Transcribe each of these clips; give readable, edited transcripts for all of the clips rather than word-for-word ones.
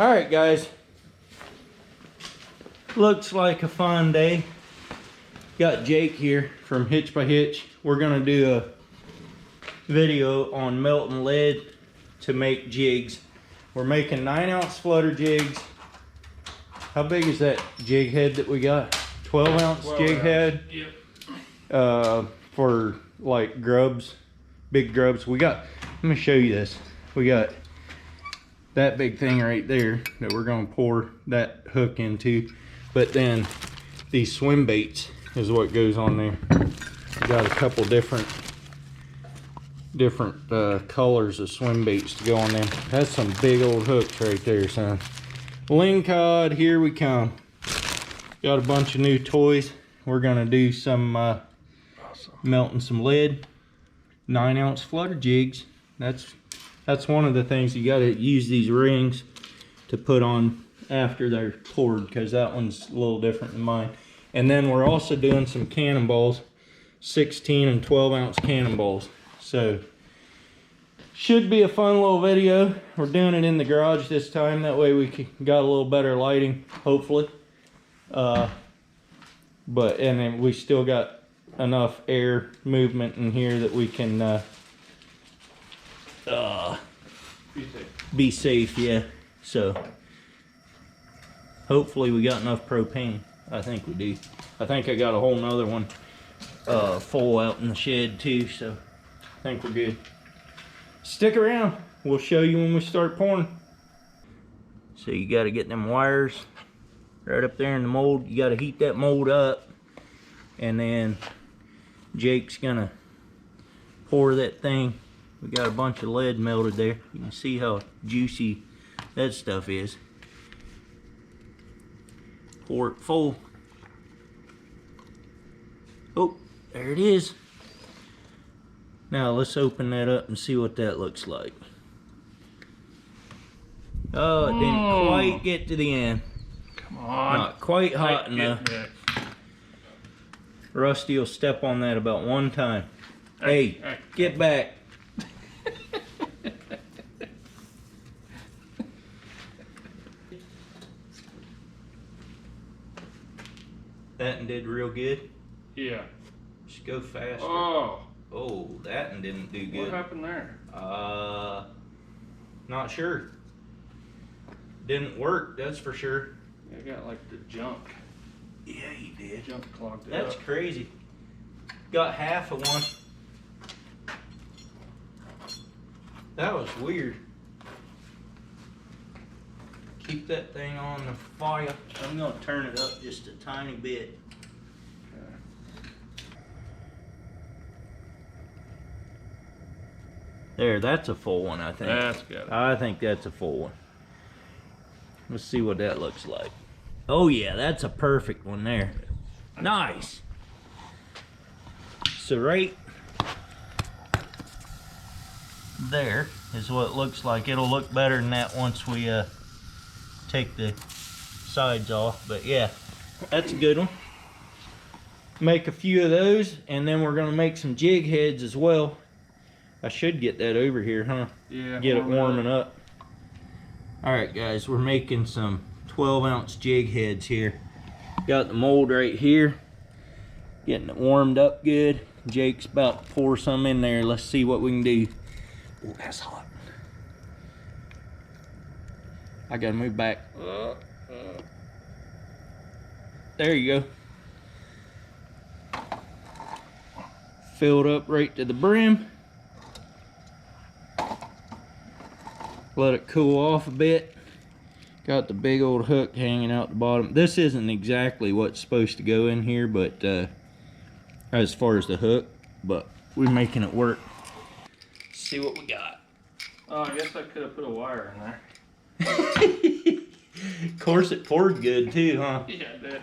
All right, guys. Looks like a fun day. Got Jake here from Hitch by Hitch. We're gonna do a video on melting lead to make jigs. We're making 9-ounce flutter jigs. How big is that jig head that we got? 12-ounce jig head. Yep. For like grubs, big grubs. We got, let me show you this. We got that big thing right there that we're gonna pour that hook into. But then these swim baits is what goes on there. We got a couple different colors of swim baits to go on them. That's some big old hooks right there, son. Lingcod, here we come. Got a bunch of new toys. We're gonna do some melting some lead. 9-ounce flutter jigs. That's one of the things you gotta use these rings to put on after they're poured, because that one's a little different than mine. And then we're also doing some cannonballs, 16 and 12-ounce cannonballs. So should be a fun little video. We're doing it in the garage this time, that way we got a little better lighting, hopefully. And then we still got enough air movement in here that we can be safe, yeah. So hopefully we got enough propane. I think we do. I think I got a whole nother one full out in the shed too, so I think we're good. Stick around, we'll show you when we start pouring. So you got to get them wires right up there in the mold. You got to heat that mold up, and then Jake's gonna pour that thing. We got a bunch of lead melted there. You can see how juicy that stuff is. Pour it full. Oh, there it is. Now let's open that up and see what that looks like. Oh, it didn't quite get to the end. Come on. Not quite hot enough. Rusty will step on that about one time. Hey, get back. That one did real good. Yeah. Just go faster. Oh, that one didn't do good. What happened there? Not sure. Didn't work, that's for sure. I got like the junk. Yeah, you did. Junk clogged it That's up. crazy. Got half of one. That was weird. Keep that thing on the fire. I'm gonna turn it up just a tiny bit. There, that's a full one, I think. That's good. I think that's a full one. Let's see what that looks like. Oh yeah, that's a perfect one there. Nice. So right there is what it looks like. It'll look better than that once we take the sides off. But yeah, that's a good one. Make a few of those, and then we're gonna make some jig heads as well. I should get that over here, huh? Yeah. Get it warming up. All right, guys, we're making some 12-ounce jig heads here. Got the mold right here. Getting it warmed up good. Jake's about to pour some in there. Let's see what we can do. Oh, that's hot. I gotta move back. There you go. Filled up right to the brim. Let it cool off a bit. Got the big old hook hanging out the bottom. This isn't exactly what's supposed to go in here, but as far as the hook, but we're making it work. Let's see what we got. Oh, I guess I could have put a wire in there. Of course it poured good too, huh? Yeah, it did.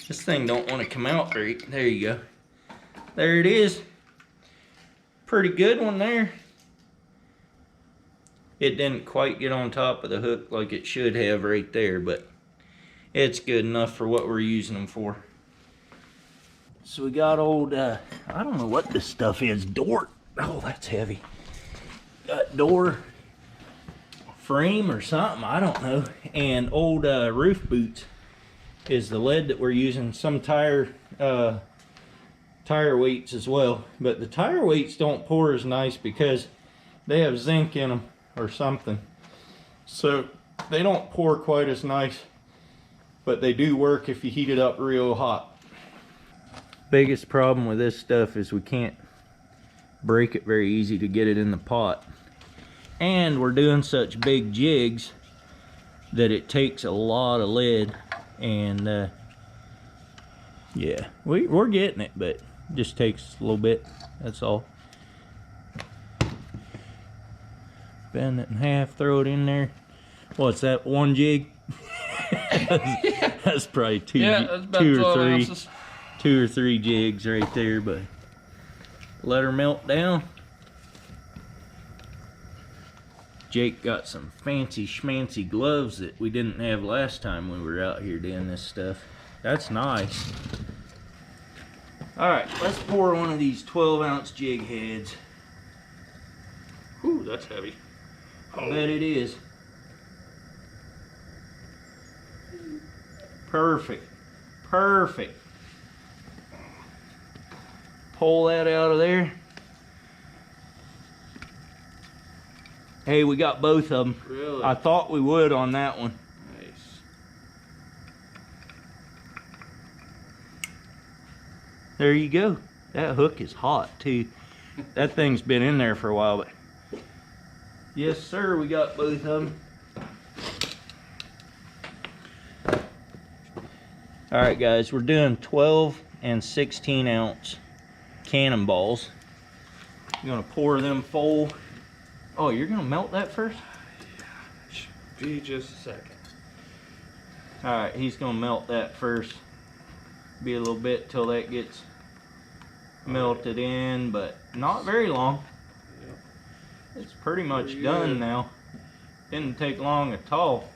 This thing don't want to come out right. There you go. There it is. Pretty good one there. It didn't quite get on top of the hook like it should have right there, but it's good enough for what we're using them for. So we got old, I don't know what this stuff is, Dort. Oh, that's heavy. Got door frame or something, I don't know. And old roof boots is the lead that we're using. Some tire weights as well, but the tire weights don't pour as nice because they have zinc in them or something, so they don't pour quite as nice, but they do work if you heat it up real hot. Biggest problem with this stuff is we can't break it very easy to get it in the pot, and we're doing such big jigs that it takes a lot of lead. And yeah, we're getting it, but it just takes a little bit, that's all. Bend it in half, throw it in there. What's that, 1 jig? That's probably two, yeah, that's about 2 or 12 3 ounces. 2 or 3 jigs right there, but let her melt down. Jake got some fancy schmancy gloves that we didn't have last time we were out here doing this stuff. That's nice. All right, let's pour one of these 12-ounce jig heads. Ooh, that's heavy. I bet it is. Perfect. Perfect. Pull that out of there. Hey, we got both of them. Really? I thought we would on that one. Nice. There you go. That hook is hot too. That thing's been in there for a while, but yes sir, we got both of them. All right guys, we're doing 12 and 16 ounce cannonballs. I'm gonna pour them full. Oh, you're gonna melt that first? Should be just a second. All right, he's gonna melt that first. Be a little bit till that gets melted in, but not very long. Yep. It's pretty much Pretty done good. now. Didn't take long at all.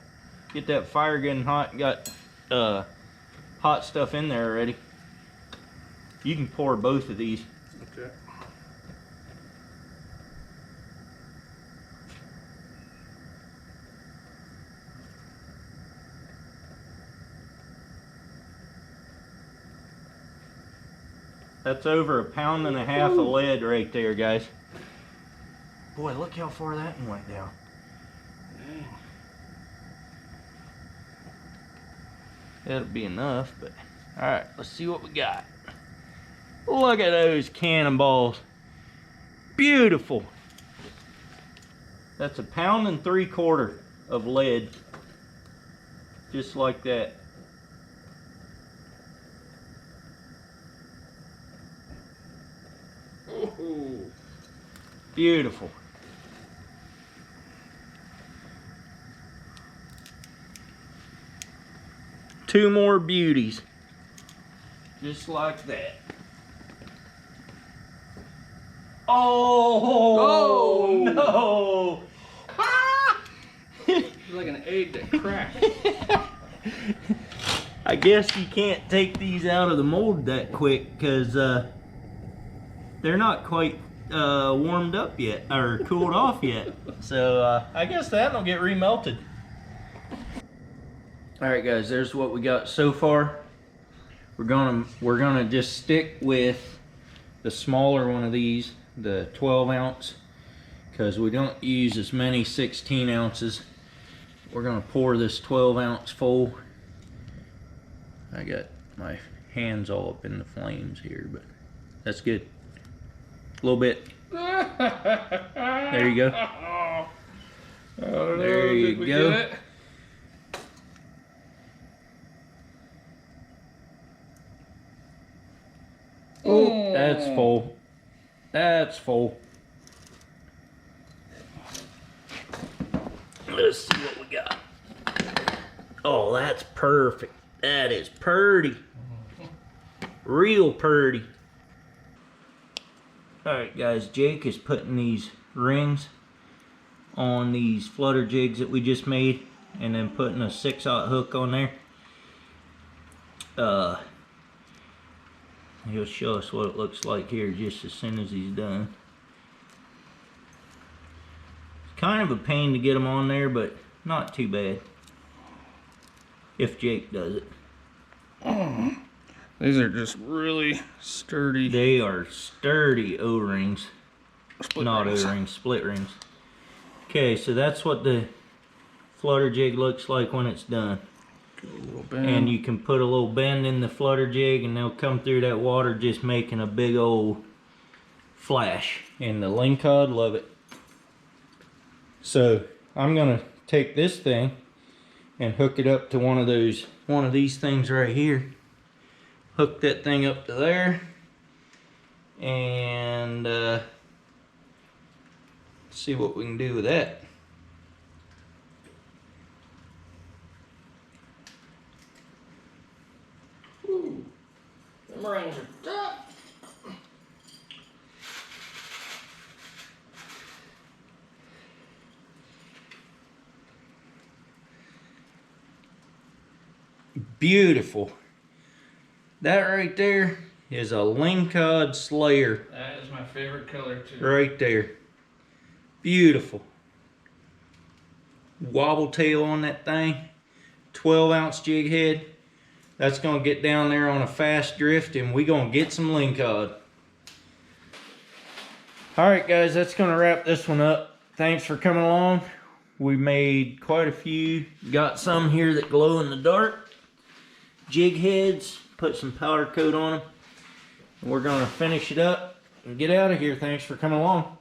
Get that fire getting hot. Got hot stuff in there already. You can pour both of these. Okay. That's over 1.5 pounds of lead right there, guys. Boy, look how far that one went down. Dang. That'll be enough, but all right, let's see what we got. Look at those cannonballs. Beautiful. That's 1.75 pounds of lead. Just like that. Ooh. Beautiful. Two more beauties. Just like that. Oh, no. It's like an egg that cracked. I guess you can't take these out of the mold that quick because they're not quite warmed up yet or cooled off yet. So I guess that'll get remelted. All right, guys, there's what we got so far. We're gonna just stick with the smaller one of these, the 12 ounce, because we don't use as many 16 ounces. We're gonna pour this 12 ounce full. I got my hands all up in the flames here, but that's good. A little bit. There you go. There you go. Oh, that's full. That's full. Let's see what we got. Oh, that's perfect. That is purty. Real purty. Alright guys, Jake is putting these rings on these flutter jigs that we just made and then putting a 6/0 hook on there. He'll show us what it looks like here just as soon as he's done. It's Kind of a pain to get them on there, but not too bad. If Jake does it. These are just really sturdy. They are sturdy O-rings. Not O-rings, split rings. Okay, so that's what the flutter jig looks like when it's done. Give it a little bend. And you can put a little bend in the flutter jig and they'll come through that water just making a big old flash. And the lingcod love it. So I'm gonna take this thing and hook it up to one of these things right here. Hook that thing up to there and see what we can do with that. Ooh, them rings are tough. Beautiful. That right there is a lingcod slayer. That is my favorite color too. Right there. Beautiful. Wobble tail on that thing. 12-ounce jig head. That's going to get down there on a fast drift and we're going to get some lingcod. Alright guys, that's going to wrap this one up. Thanks for coming along. We made quite a few. Got some here that glow in the dark. Jig heads. Put some powder coat on them. We're going to finish it up and get out of here. Thanks for coming along.